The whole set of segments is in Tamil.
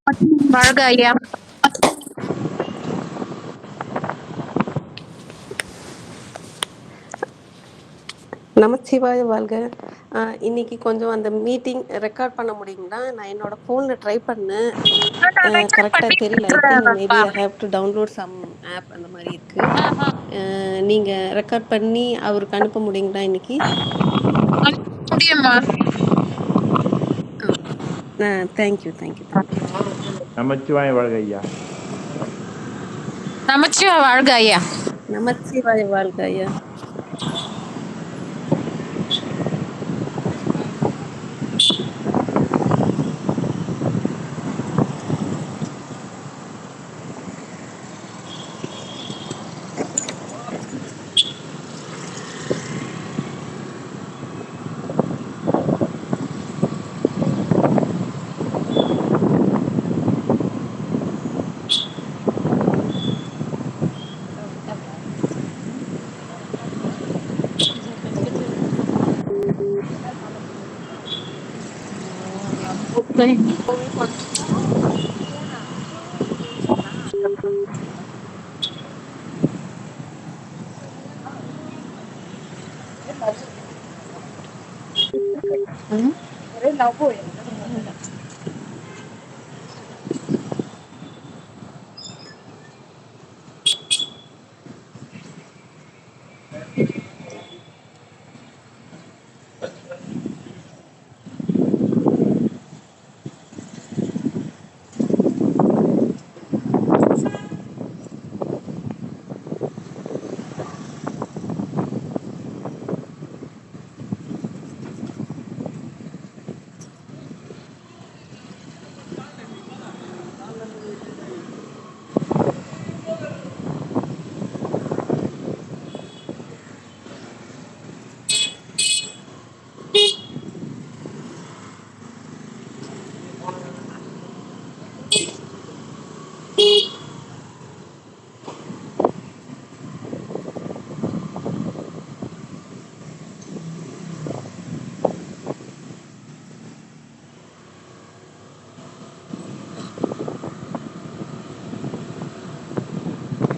வாழ்க ஐயா. நமச்சிவாய வாழ்க. இன்னைக்கு கொஞ்சம் அந்த மீட்டிங் ரெக்கார்ட் பண்ண முடியுங்களா? நான் என்னோட ஃபோனில் ட்ரை பண்ணேன், கரெக்டாக தெரியல. I think maybe I have to download some app அந்த மாதிரி இருக்குது. நீங்கள் ரெக்கார்ட் பண்ணி அவருக்கு அனுப்ப முடியுங்களா இன்னைக்கு? முடியுமா? Thank you thank you thank you. நமச்சிவாய வாழ்க ஐயா. நமச்சிவாய வாழ்க ஐயா. நமச்சிவாய வாழ்க ஐயா.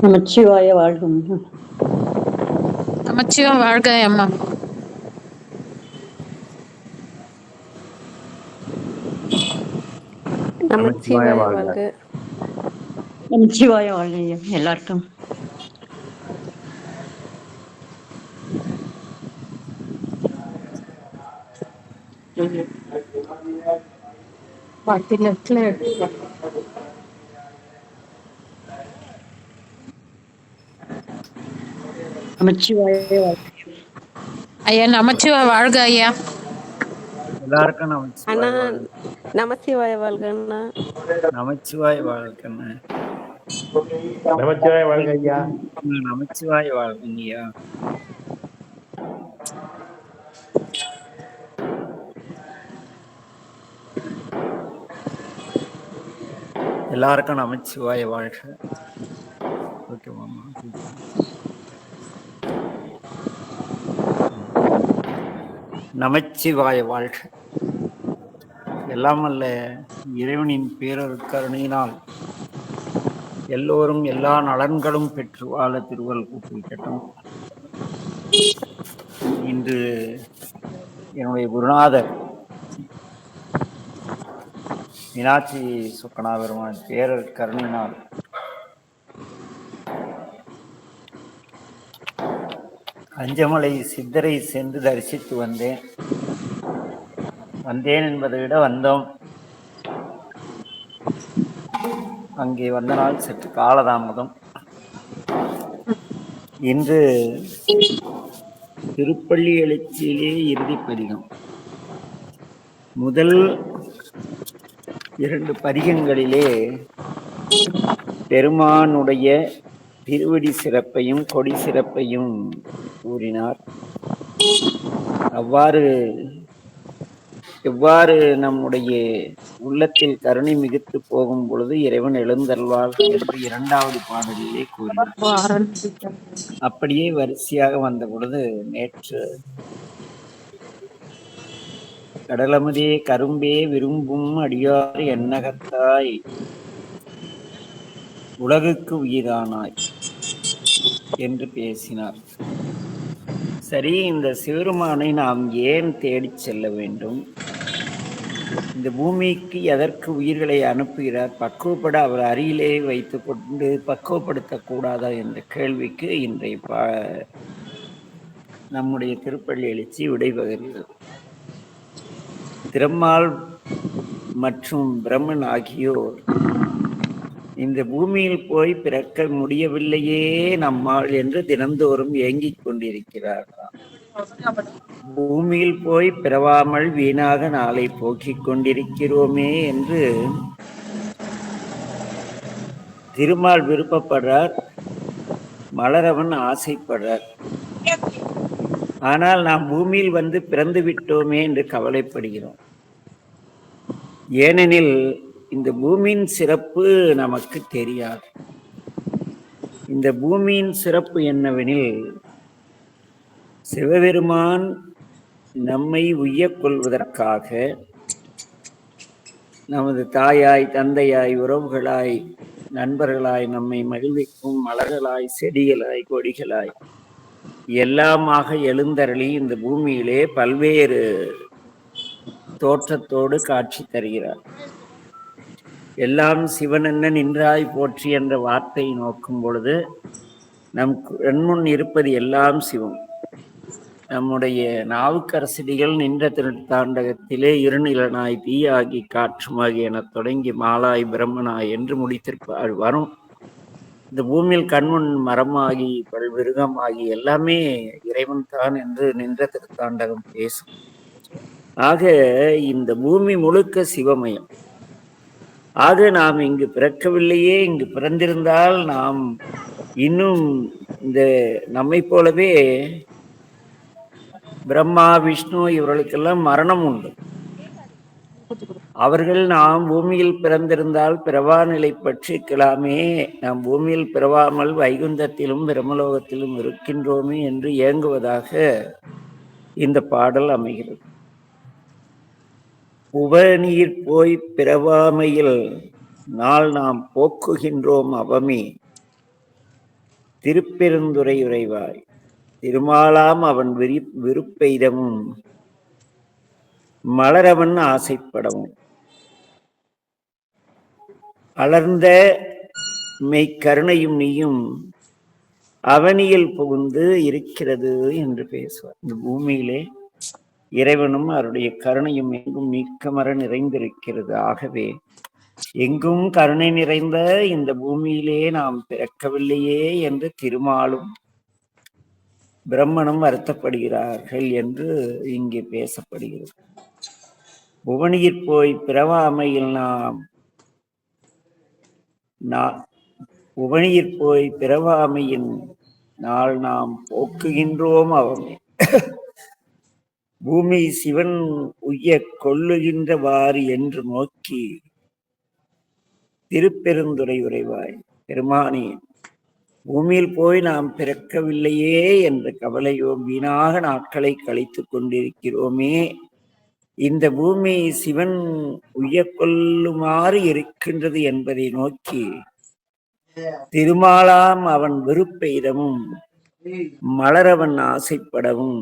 நமச்சிவாய வாழ்க. நமச்சிவாய வாழ்க அம்மா. நமச்சிவாய வாழ்க. நமச்சிவாய வாழ்க ஐயா எல்லாருக்கும். நமச்சிவாய வாழ்க ஐயா. நமச்சிவாய வாழ்க ஐயா. எல்லாருக்கும் அண்ணா நமச்சிவாய வாழ்க. நமச்சிவாய வாழ்கண்ணா. நமச்சிவாய வாழ்க்கண்ணா. நமச்சிவாய வாழ்க ஐயா. நமச்சிவாய வாழ்கங்கய்யா. எல்லாருக்கும் நமச்சிவாய வாழ்க. ஓகே மாமா. நமச்சிவாய வாழ்க. எல்லாம் அல்ல இறைவனின் பேரருட்கருணையினால் எல்லோரும் எல்லா நலன்களும் பெற்று வாழ திருவள் கூப்பிட்டோம். இன்று என்னுடைய குருநாதர் மீனாட்சி சொக்கனா பெருமான் பேரருட்கருணையினால் அஞ்சமலை சித்தரை சென்று தரிசித்து வந்தேன் என்பதை விட வந்தோம். அங்கே வந்த நாள் சற்று காலதாமதம். இன்று திருப்பள்ளி எழுச்சியிலே இறுதி பதிகம். முதல் 2 பதிகங்களிலே பெருமானுடைய திருவடி சிறப்பையும் கொடி சிறப்பையும் கூறினார். எவ்வாறு நம்முடைய உள்ளத்தில் கருணை மிகுத்து போகும் பொழுது இறைவன் எழுந்தருள்வார் என்று 2வது பாடலிலே கூறினார். அப்படியே வரிசையாக வந்த பொழுது நேற்று கடலமுதே கரும்பே விரும்பும் அடியார் எண்ணகத்தாய் உலகுக்கு உயிரானாய் என்று பேசினார். சரி, இந்த சிவருமானை நாம் ஏன் தேடிச் செல்ல வேண்டும்? இந்த பூமிக்கு எதற்கு உயிர்களை அனுப்புகிறார்? பக்குவப்பட அவர் அருகிலே வைத்து கொண்டு பக்குவப்படுத்தக்கூடாதா என்ற கேள்விக்கு இன்றைய நம்முடைய திருப்பள்ளி எழுச்சி விடைபெறுகிறது. திருமால் மற்றும் பிரம்மன் ஆகியோர் இந்த பூமியில் போய் பிறக்க முடியவில்லையே நம்மால் என்று தினந்தோறும் ஏங்கிக் கொண்டிருக்கிறார்களாம். பூமியில் போய் பிறவாமல் வீணாக நாளை போக்கிக் கொண்டிருக்கிறோமே என்று திருமால் விருப்பப்படுறார், மலரவன் ஆசைப்படுறார். ஆனால் நாம் பூமியில் வந்து பிறந்து விட்டோமே என்று கவலைப்படுகிறோம். ஏனெனில் இந்த பூமியின் சிறப்பு நமக்கு தெரியாது. இந்த பூமியின் சிறப்பு என்னவெனில், சிவபெருமான் நம்மை உய்யக் கொள்வதற்காக நமது தாயாய் தந்தையாய் உறவுகளாய் நண்பர்களாய் நம்மை மகிழ்விக்கும் மலர்களாய் செடிகளாய் கொடிகளாய் எல்லாமாக எழுந்தருளி இந்த பூமியிலே பல்வேறு தோற்றத்தோடு காட்சி தருகிறார். எல்லாம் சிவனென்ன நின்றாய் போற்றி என்ற வார்த்தையை நோக்கும் பொழுது நம் கண்முன் இருப்பது எல்லாம் சிவம். நம்முடைய நாவுக்கரசடிகள் நின்ற திருத்தாண்டகத்திலே இருநிலனாய் தீயாகி காற்றுமாகி என தொடங்கி மாலாய் பிரம்மனாய் என்று முடித்திருப்பார். வரும் இந்த பூமியில் கண்முன் மரமாகி பல்விருகமாகி எல்லாமே இறைவன் தான் என்று நின்ற திருத்தாண்டகம் பேசும். ஆக இந்த பூமி முழுக்க சிவமயம். ஆக நாம் இங்கு பிறக்கவில்லையே, இங்கு பிறந்திருந்தால் நாம் இன்னும் இந்த நம்மை போலவே பிரம்மா விஷ்ணு இவர்களுக்கெல்லாம் மரணம் உண்டு. அவர்கள் நாம் பூமியில் பிறந்திருந்தால் பிறவா நிலை பற்றிக்கலாமே, நாம் பூமியில் பிறவாமல் வைகுந்தத்திலும் பிரம்மலோகத்திலும் இருக்கின்றோமே என்று ஏங்குவதாக இந்த பாடல் அமைகிறது. உபநீர் போய் பிறவாமையில் நாள் நாம் போக்குகின்றோம் அவமே, திருப்பெருந்துறை உறைவாய் திருமாலாம் அவன் விருப்பெய்தமும் மலரவன் ஆசைப்படவும் அலர்ந்த மெய்க்கருணையும் நீயும் அவனியில் புகுந்து இருக்கிறது என்று பேசுவார். இந்த பூமியிலே இறைவனும் அவருடைய கருணையும் எங்கும் நீக்கமர நிறைந்திருக்கிறது. ஆகவே எங்கும் கருணை நிறைந்த இந்த பூமியிலே நாம் பிறக்கவில்லையே என்று திருமாலும் பிரம்மனும் வருத்தப்படுகிறார்கள் என்று இங்கே பேசப்படுகிறது. புவனியிற் போய் பிறவாமையில் புவனியிற் போய் பிறவாமையின் நாள் நாம் போக்குகின்றோம் அவமே. பூமி சிவன் உய்ய கொள்ளுகின்றவாறு என்று நோக்கி திருப்பெருந்துறை உறைவாய் பெருமானே, பூமியில் போய் நாம் பிறக்கவில்லையே என்ற கவலையோ வீணாக நாட்களை கழித்து கொண்டிருக்கிறோமே, இந்த பூமி சிவன் உய்ய கொள்ளுமாறு இருக்கின்றது என்பதை நோக்கி திருமாலாம் அவன் விருப்பெய்தமும் மலரவன் ஆசைப்படவும்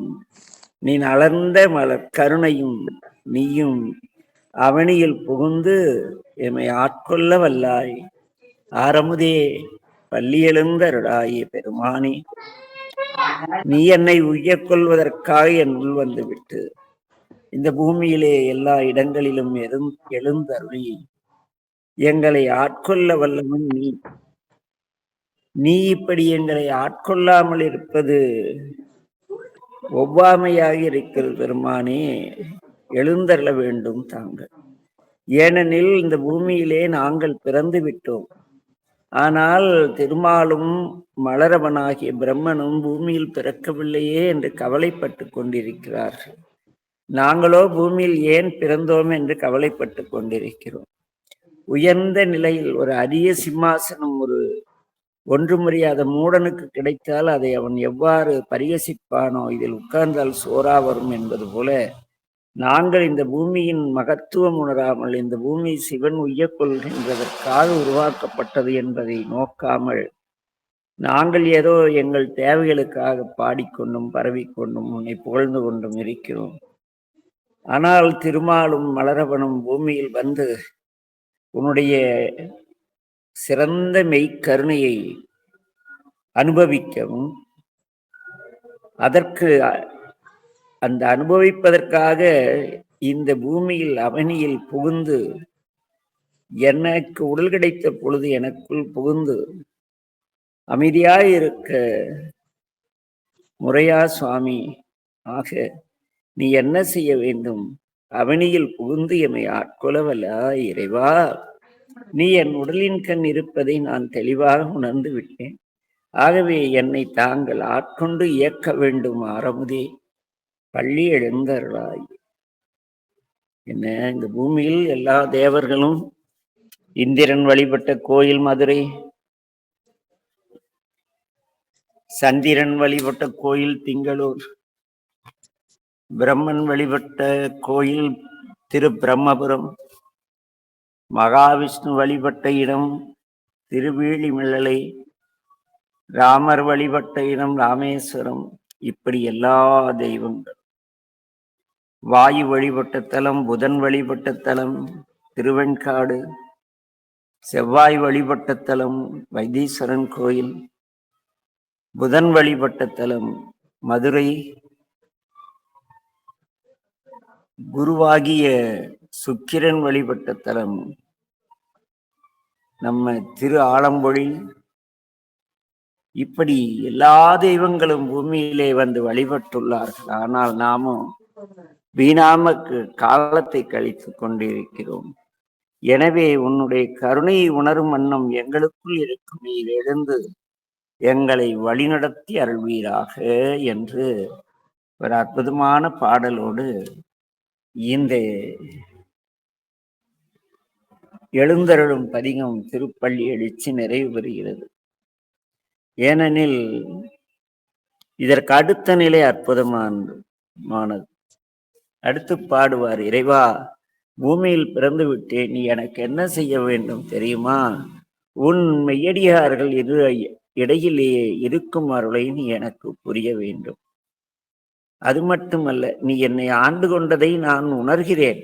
நீ அலர்ந்த மலர் கருணையும் நீயும் அவனியில் புகுந்து எம்மை ஆட்கொள்ள வல்லாய். ஆரமுதே பள்ளி எழுந்தருளாயே பெருமானே, நீ என்னை உய்யக் கொள்வதற்காக என் உள் வந்துவிட்டு இந்த பூமியிலே எல்லா இடங்களிலும் எழுந்தருளி எங்களை ஆட்கொள்ள வல்லவன் நீ. நீ இப்படி எங்களை ஆட்கொள்ளாமல் இருப்பது ஒவ்வாமையாக இருக்கிறது பெருமானே, எழுந்தருள வேண்டும் தாங்கள். ஏனெனில் இந்த பூமியிலே நாங்கள் பிறந்து விட்டோம். ஆனால் திருமாலும் மலரவனாகிய பிரம்மனும் பூமியில் பிறக்கவில்லையே என்று கவலைப்பட்டு கொண்டிருக்கிறார்கள். நாங்களோ பூமியில் ஏன் பிறந்தோம் என்று கவலைப்பட்டு கொண்டிருக்கிறோம். உயர்ந்த நிலையில் ஒரு அரிய சிம்மாசனம் ஒன்றுமறியாத மூடனுக்கு கிடைத்தால் அதை அவன் எவ்வாறு பரிகசிப்பானோ, இதில் உட்கார்ந்தால் சோறா வரும் என்பது போல நாங்கள் இந்த பூமியின் மகத்துவம் உணராமல் இந்த பூமி சிவன் உய்யக் கொள்கின்றதற்காக உருவாக்கப்பட்டது என்பதை நோக்காமல் நாங்கள் ஏதோ எங்கள் தேவைகளுக்காக பாடிக்கொண்டும் பரவிக்கொண்டும் உன்னை புகழ்ந்து கொண்டும் இருக்கிறோம். ஆனால் திருமாலும் மலரவனும் பூமியில் வந்து உன்னுடைய சிறந்த மெய்க்கருணையை அனுபவிக்கவும் அதற்கு அந்த அனுபவிப்பதற்காக இந்த பூமியில் அவனியில் புகுந்து எனக்கு உடல் கிடைத்த பொழுது எனக்குள் புகுந்து அமைதியாய் இருக்க முறையா சுவாமி? ஆக நீ என்ன செய்ய வேண்டும்? அவனியில் புகுந்து எம்மை ஆட்கொள்ளவல்லா இறைவா, நீ என் உடலின் கண் இருப்பதை நான் தெளிவாக உணர்ந்து விட்டேன். ஆகவே என்னை தாங்கள் ஆட்கொண்டு இயக்க வேண்டும் ஆரமுதே, பள்ளி எழுந்தருளாய். என்ன, இந்த பூமியில் எல்லா தேவர்களும், இந்திரன் வழிபட்ட கோயில் மதுரை, சந்திரன் வழிபட்ட கோயில் திங்களூர், பிரம்மன் வழிபட்ட கோயில் திரு பிரம்மபுரம், மகாவிஷ்ணு வழிபட்ட இடம் திருவேளிமிழலை, ராமர் வழிபட்ட இடம் ராமேஸ்வரம், இப்படி எல்லா தெய்வங்கள், வாயு வழிபட்ட தலம், புதன் வழிபட்ட தலம் திருவெண்காடு, செவ்வாய் வழிபட்ட தலம் வைத்தீஸ்வரன் கோயில், புதன் வழிபட்ட தலம் மதுரை, குருவாகிய சுக்கிரன் வழிபட்ட தலம் நம்ம திரு ஆலம்பொழி. இப்படி எல்லா தெய்வங்களும் பூமியிலே வந்து வழிபட்டுள்ளார்கள். ஆனால் நாமும் வீணாமக்கு காலத்தை கழித்து கொண்டிருக்கிறோம். எனவே உன்னுடைய கருணையை உணரும் வண்ணம் எங்களுக்குள் இருக்கும் நீர் எழுந்து எங்களை வழிநடத்தி அருள்வீராக என்று ஒரு அற்புதமான பாடலோடு இந்த எழுந்தருளும் பதிகம் திருப்பள்ளி எழுச்சி நிறைவு பெறுகிறது. ஏனெனில் இதற்கு அடுத்த நிலை அற்புதமானது. அடுத்து பாடுவார், இறைவா, பூமியில் பிறந்து விட்டேன், நீ எனக்கு என்ன செய்ய வேண்டும் தெரியுமா? உன் மெய்யடியார்கள் இடையிலேயே இருக்கும் அருளை நீ எனக்கு புரிய வேண்டும். அது மட்டுமல்ல, நீ என்னை ஆண்டு கொண்டதை நான் உணர்கிறேன்.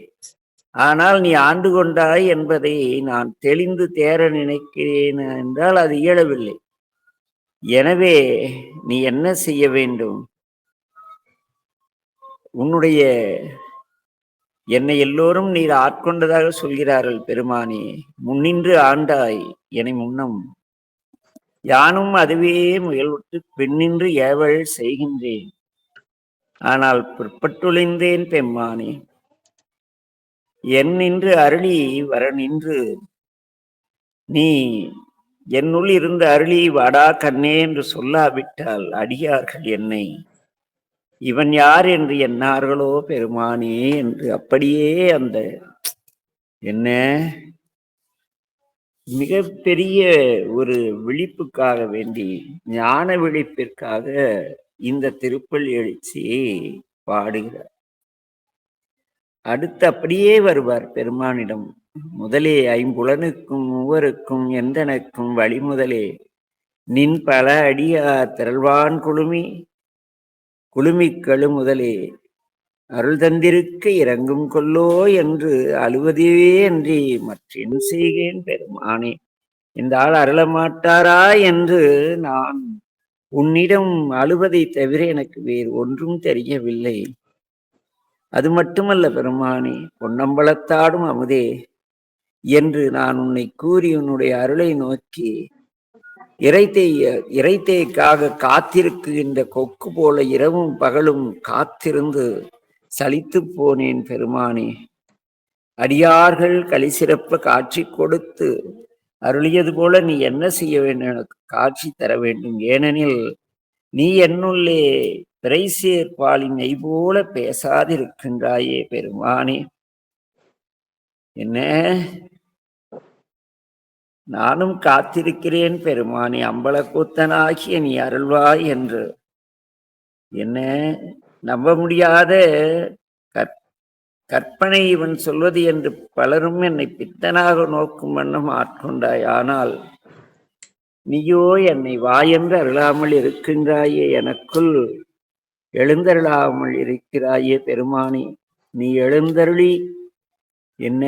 ஆனால் நீ ஆண்டு கொண்டாய் என்பதை நான் தெளிந்து தேர நினைக்கிறேன் என்றால் அது இயலவில்லை. எனவே நீ என்ன செய்ய வேண்டும்? உன்னுடைய என்னை எல்லோரும் நீர் ஆட்கொண்டதாக சொல்கிறார்கள் பெருமானே. முன்னின்று ஆண்டாய் என்னை முன்னம், யானும் அதுவே முயல்விட்டு பெண்ணின்று ஏவல் செய்கின்றேன். ஆனால் பிற்பட்டுழிந்தேன் பெம்மானே, என் நின்று அருளி வர நின்று நீ என்னுள் இருந்த அருளி வாடா கண்ணே என்று சொல்லாவிட்டால் அடியார்கள் என்னை இவன் யார் என்று எண்ணார்களோ பெருமானே என்று அப்படியே அந்த என்ன மிகப்பெரிய ஒரு விழிப்புக்காக வேண்டி, ஞான விழிப்பிற்காக இந்த திருப்பள்ளி எழுச்சியை பாடுகிறார். அடுத்து அப்படியே வருவார் பெருமானிடம். முதலே ஐம்புலனுக்கும் மூவருக்கும் எந்தனக்கும் வழிமுதலே, நின் பல அடியார் திரள்வான் குழுமி கழு முதலே, அருள் தந்திருக்க இறங்கும் கொல்லோ என்று அழுவதே அன்றி மற்றின் செய்கேன் பெருமானே. இந்த ஆள் அருளமாட்டாரா என்று நான் உன்னிடம் அழுவதை தவிர எனக்கு வேறு ஒன்றும் தெரியவில்லை. அது மட்டுமல்ல பெருமானே, பொன்னம்பலத்தாடும் அமுதே என்று நான் உன்னை கூறி உன்னுடைய அருளை நோக்கி இறைத்தேய்க்காக காத்திருக்கின்ற கொக்கு போல இரவும் பகலும் காத்திருந்து சலித்து போனேன் பெருமானே. அடியார்கள் களி சிறப்ப காட்சி கொடுத்து அருளியது போல நீ என்ன செய்ய வேண்டும்? எனக்கு காட்சி தர வேண்டும். ஏனெனில் நீ என்னுள்ளே பிறைசேர்பாலின் நெய் போல பேசாதிருக்கின்றாயே பெருமானே. என்ன, நானும் காத்திருக்கிறேன் பெருமானே, அம்பலக்கூத்தனாகிய நீ அருள்வாய் என்று. என்ன, நம்ப முடியாத கற்பனை இவன் சொல்வது என்று பலரும் என்னை பித்தனாக நோக்கும் வண்ணம் ஆட்கொண்டாய். ஆனால் நீயோ என்னை வாயென்று அருளாமல் இருக்கின்றாயே, எனக்குள் எழுந்தருளாமல் இருக்கிறாயே பெருமானி. நீ எழுந்தருளி என்ன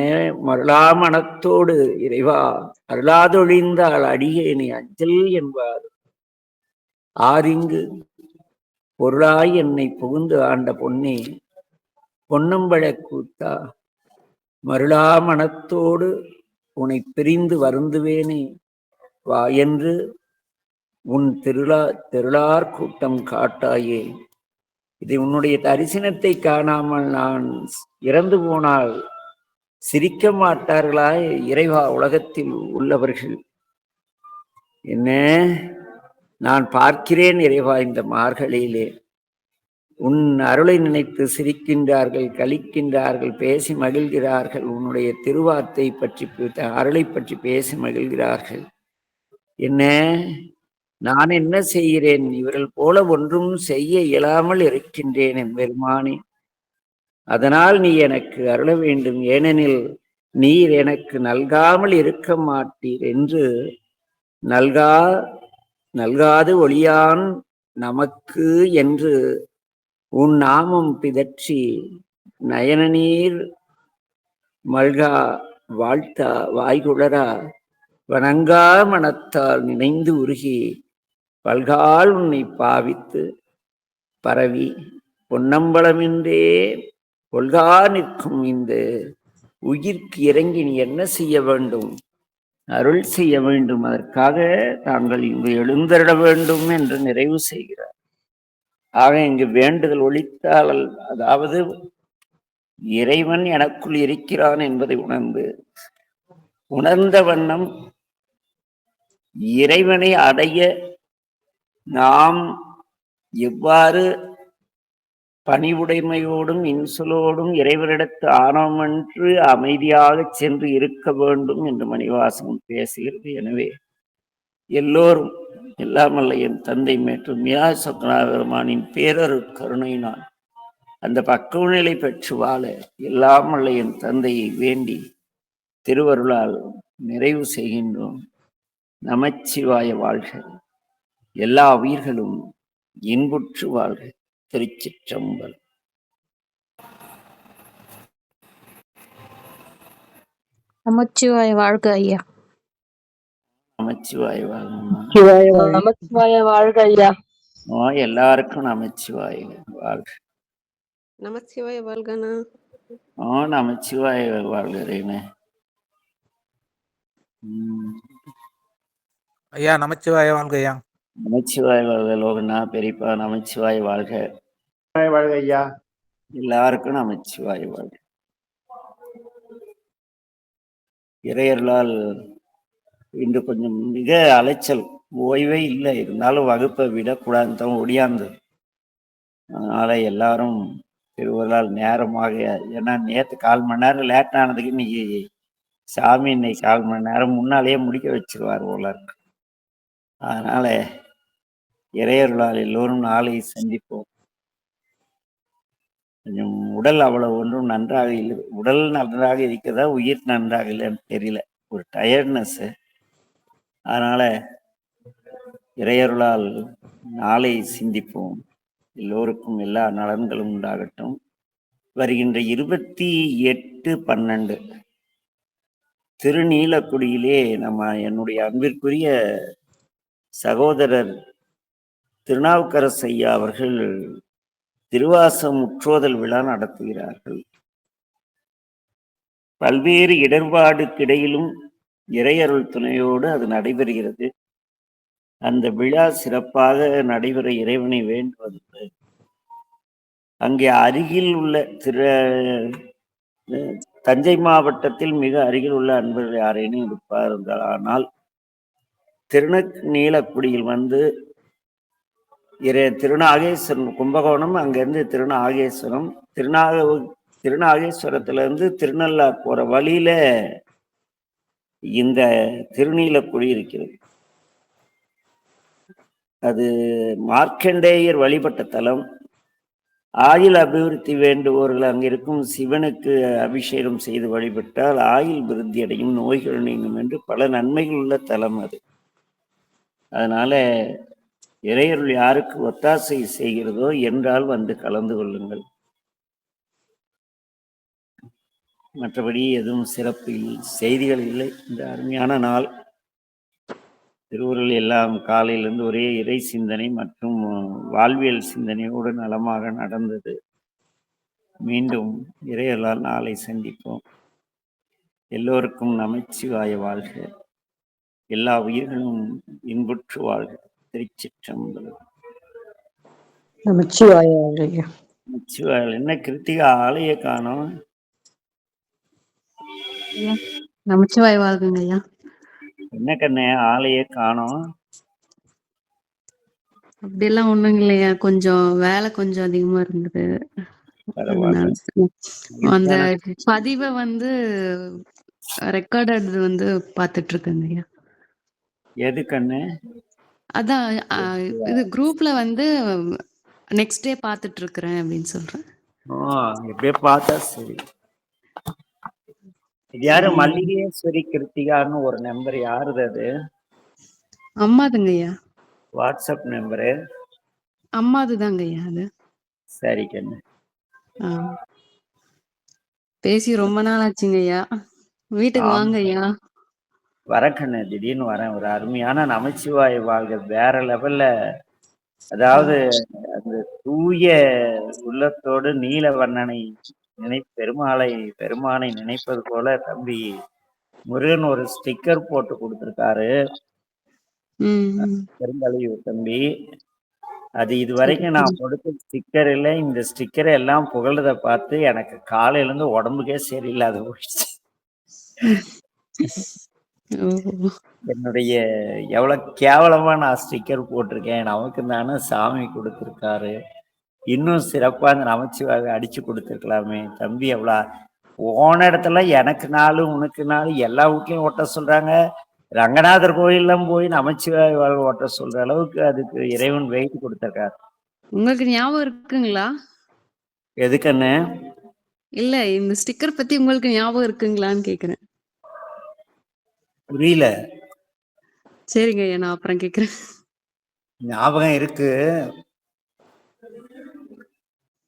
மருளா மனத்தோடு இறைவா அருளாதொழிந்தால் அடியேனை அஞ்சல் என்பார். ஆரிங்கு பொருளாய் என்னை புகுந்து ஆண்ட பொன்னே, பொன்னம்பழ கூத்தா, மருளா மனத்தோடு உன்னை பிரிந்து வருந்துவேனே வா என்று உன் திருளார் கூட்டம் காட்டாயே. இது உன்னுடைய தரிசனத்தை காணாமல் நான் இறந்து போனால் சிரிக்க மாட்டார்களா இறைவா உலகத்தில் உள்ளவர்கள்? என்ன நான் பார்க்கிறேன் இறைவா, இந்த மார்கழியிலே உன் அருளை நினைத்து சிரிக்கின்றார்கள், கழிக்கின்றார்கள், பேசி மகிழ்கிறார்கள். உன்னுடைய திருவார்த்தை பற்றி, அருளை பற்றி பேசி மகிழ்கிறார்கள். என்ன நான் என்ன செய்கிறேன்? இவர்கள் போல ஒன்றும் செய்ய இயலாமல் இருக்கின்றேன் என் பெருமானே. அதனால் நீ எனக்கு அருள வேண்டும், ஏனெனில் நீர் எனக்கு நல்காமல் இருக்க மாட்டீர் என்று நல்காது ஒளியான் நமக்கு என்று உன் நாமம் பிதற்றி நயன நீர் மல்கா வாழ்த்தா வாய்குளரா வணங்கா மனத்தால் நினைந்து உருகி பல்கால் உன்னை பாவித்து பரவி பொன்னம்பலமின்றே கொள்கா நிற்கும் இந்த உயிர்க்கு இறங்கி நீ என்ன செய்ய வேண்டும்? அருள் செய்ய வேண்டும். அதற்காக தாங்கள் இங்கு எழுந்தருட வேண்டும் என்று நிறைவு செய்கிறார். ஆக இங்கு வேண்டுதல் ஒழித்தால், அதாவது இறைவன் எனக்குள் இருக்கிறான் என்பதை உணர்ந்த வண்ணம் இறைவனை அடைய நாம் எவ்வாறு பணிவுடைமையோடும் இன்சொலோடும் இறைவனிடத்து ஆணவமன்று அமைதியாக சென்று இருக்க வேண்டும் என்று மணிவாசகம் பேசுகிறது. எனவே எல்லோரும் எல்லாமல்ல என் தந்தை மற்றும் மியா சொக்கநாதரமானின் பேரருட் கருணையினால் அந்த பக்குவநிலை பெற்று வாழ எல்லாமல்ல என் தந்தையை வேண்டி திருவருளால் நிறைவு செய்கின்றோம். நமச்சிவாய வாழ்க. எல்லா உயிர்களும் இன்புற்று வாழ்க. திருச்சிற்றம்பலம். நமச்சிவாய வாழ்க ஐயா. நமச்சிவாய வாழ்க. நமச்சிவாய வாழ்க ஐயா. எல்லாருக்கும் நமச்சிவாய வாழ்க. நமச்சிவாய வாழ்கண்ணா. நமச்சிவாய வாழ்கிறேன்னு ஐயா. நமச்சிவாய வாழ்க ஐயா. நமச்சிவாய வாழ்க லோகண்ணா பெரியப்பா. நமச்சிவாய வாழ்க. வாழ்க ஐயா. எல்லாருக்கும் நமச்சிவாய வாழ்க. இறையர்களால் இன்று கொஞ்சம் மிக அலைச்சல், ஓய்வே இல்லை. இருந்தாலும் வகுப்பை விடக்கூடாதுன்னு தான் ஒடியாந்தது. அதனால எல்லாரும் திருவருளால் நேரமாக, ஏன்னா நேற்று 1/4 மணி நேரம் லேட் ஆனதுக்கு இன்னைக்கு சாமி இன்னைக்கு 1/4 மணி நேரம் முன்னாலேயே முடிக்க வச்சிருவார் போல இருக்கு. அதனால இறையர்களால் எல்லோரும் நாளை சந்திப்போம். கொஞ்சம் உடல் அவ்வளவு ஒன்றும் நன்றாக இல்லை. உடல் நன்றாக இருக்கிறதா உயிர் நன்றாக இல்லைன்னு தெரியல, ஒரு டயர்ட்னஸ். அதனால இறையருளால் நாளை சிந்திப்போம். எல்லோருக்கும் எல்லா நலன்களும் உண்டாகட்டும். வருகின்ற 28/12 திருநீலக்குடியிலே என்னுடைய அன்பிற்குரிய சகோதரர் திருநாவுக்கரசு ஐயா அவர்கள் திருவாசம் முற்றோதல் விழா நடத்துகிறார்கள். பல்வேறு இடர்பாடுக்கிடையிலும் இறையருள் துணையோடு அது நடைபெறுகிறது. அந்த விழா சிறப்பாக நடைபெற இறைவனை வேண்டுவது. அங்கே அருகில் உள்ள தஞ்சை மாவட்டத்தில் மிக அருகில் உள்ள அன்பர்கள் யாரேனும் இருப்பார்கள். ஆனால் திருநீலக்குடியில் திருநாகேஸ்வரம், கும்பகோணம், அங்கிருந்து திருநாகேஸ்வரம், திருநாகேஸ்வரத்திலிருந்து திருநள்ளார் போற வழியில இந்த திருநீலக்குடி இருக்கிறது. அது மார்க்கண்டேயர் வழிபட்ட தலம். ஆயுள் அபிவிருத்தி வேண்டுவோர்கள் அங்கிருக்கும் சிவனுக்கு அபிஷேகம் செய்து வழிபட்டால் ஆயுள் விருத்தி அடையும், நோய்கள் நீங்கும் என்று பல நன்மைகள் உள்ள தலம் அது. அதனால இறையருள் யாருக்கு ஒத்தாசை செய்கிறதோ என்றால் வந்து கலந்து கொள்ளுங்கள். மற்றபடி எதுவும் சிறப்பு செய்திகள் இல்லை. இந்த அருமையான நாள் திருவுருள் எல்லாம் காலையிலிருந்து ஒரே இறை சிந்தனை மற்றும் வாழ்வியல் சிந்தனையோடு நலமாக நடந்தது. மீண்டும் இறையலால் நாளை சந்திப்போம். எல்லோருக்கும் நமச்சிவாய வாழ்க. எல்லா உயிர்களும் இன்புற்று வாழ்க. திருச்சிற்றம்பலம். நமச்சிவாய வாழ்க ஐயா. நமச்சிவாய. என்ன கிருத்திகா ஆலய காணோம்? நமச்சிவாய் வாழ்குங்க ஐயா. என்ன கண்ணே ஆளையே காணோம்? அப்படியெல்லாம் ஒண்ணும் இல்லையா, கொஞ்சம் வேலை கொஞ்சம் அதிகமா இருந்தது. பரவாயில்ல. அந்த பதிவை ரெக்கார்டட் பாத்துட்டு இருக்கேங்க ஐயா. எது கண்ணு? அதான் இது குரூப்ல நெக்ஸ்ட் டே பாத்துட்டு இருக்கிறேன் அப்படின்னு சொல்றேன். எப்படியே பார்த்தா சரி. இது யாரு? மல்லிகேஸ்வரி கிருத்திகான்னு ஒரு நம்பர். யாருது அது? அம்மாதுங்க ஐயா. WhatsApp number? அம்மாதுதாங்க ஐயா அது. சரி கண்ணு. பேசி ரொம்ப நாள் ஆச்சுங்க ஐயா. வீட்டுக்கு வாங்க ஐயா. வரக்கண்ணு, திடீர்னு வரேன். ஒரு அருமையான நமச்சிவாய வாழ்க வேற லெவல்ல. அதாவது அந்த தூய உள்ளத்தோடு நீல வண்ணனை பெருமானை நினைப்பது போல தம்பி முருகன் ஒரு ஸ்டிக்கர் போட்டு கொடுத்திருக்காரு. பெருங்கலையூர் தம்பி. அது இதுவரைக்கும் நான் கொடுத்த ஸ்டிக்கர் இல்லை. இந்த ஸ்டிக்கரை எல்லாம் புகழ்றத பார்த்து எனக்கு காலையில இருந்து உடம்புக்கே சரியில்லாத போயிடுச்சு. என்னுடைய எவ்வளவு கேவலமா நான் ஸ்டிக்கர் போட்டிருக்கேன். நமக்கு தானே சாமி கொடுத்திருக்காரு. இன்னும் சிறப்பா அந்த நமச்சிவாயை அடிச்சு கொடுத்துருக்கலாமே. தம்பி எவ்வளோ போன இடத்துல எனக்கு 4 உனக்கு 4 எல்லா வீட்லையும் ஓட்ட சொல்றாங்க. ரங்கநாதர் கோயில்லாம் போய் நமச்சிவாய வாழ்வு ஓட்ட சொல்ற அளவுக்கு அதுக்கு இறைவன் வெயிட் கொடுத்திருக்காரு. உங்களுக்கு ஞாபகம் இருக்குங்களா? எதுக்குன்னு இல்ல, இந்த ஸ்டிக்கர் பத்தி உங்களுக்கு ஞாபகம் இருக்குங்களான்னு கேக்குறேன். புரியல. சரிங்க ஐயா, நான் அப்புறம் கேக்குறேன். ஞாபகம் இருக்கு.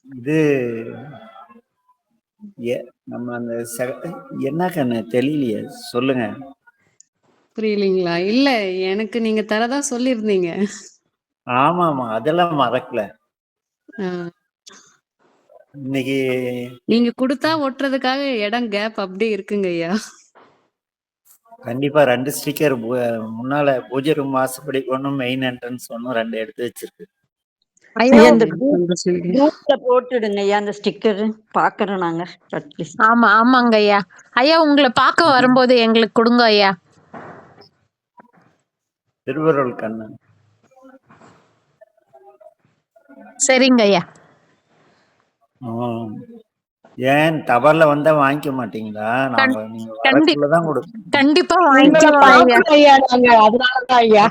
இது நம்ம அந்த என்ன கண்ணு தெரியலையே, சொல்லுங்க. புரியலீங்களா? இல்ல, எனக்கு நீங்க தரதா சொல்லியிருந்தீங்க. ஆமா அதெல்லாம் மறக்கல. இன்னைக்கு நீங்க கொடுத்தா ஒட்டுறதுக்காக இடம் கேப் அப்படியே இருக்குங்க ஐயா. கண்டிப்பா 2 ஸ்டிக்கர் முன்னால பூஜை ரூம் வாசப்படி ஒன்றும் மெயின் என்ட்ரன்ஸ் ஒன்றும் 2 எடுத்து வச்சிருக்கு. குரூப்ல போட்டுடுங்க ஐயா அந்த ஸ்டிக்கர். பாக்குறோம் நாங்க. ஆமாங்க ஐயா. ஐயா உங்களை பார்க்க வரும்போது எங்களுக்கு கொடுங்க ஐயா. திருவருள் கண்ணன். சரிங்க ஐயா. ஏன் டவர்ல வந்தா வாங்கிக்க மாட்டீங்களா? நாங்க நீங்க வரக்குள்ளதான் கொடுப்போம். கண்டிப்பா வாங்கிக்கலாம் ஐயா. அதனாலதான் ஐயா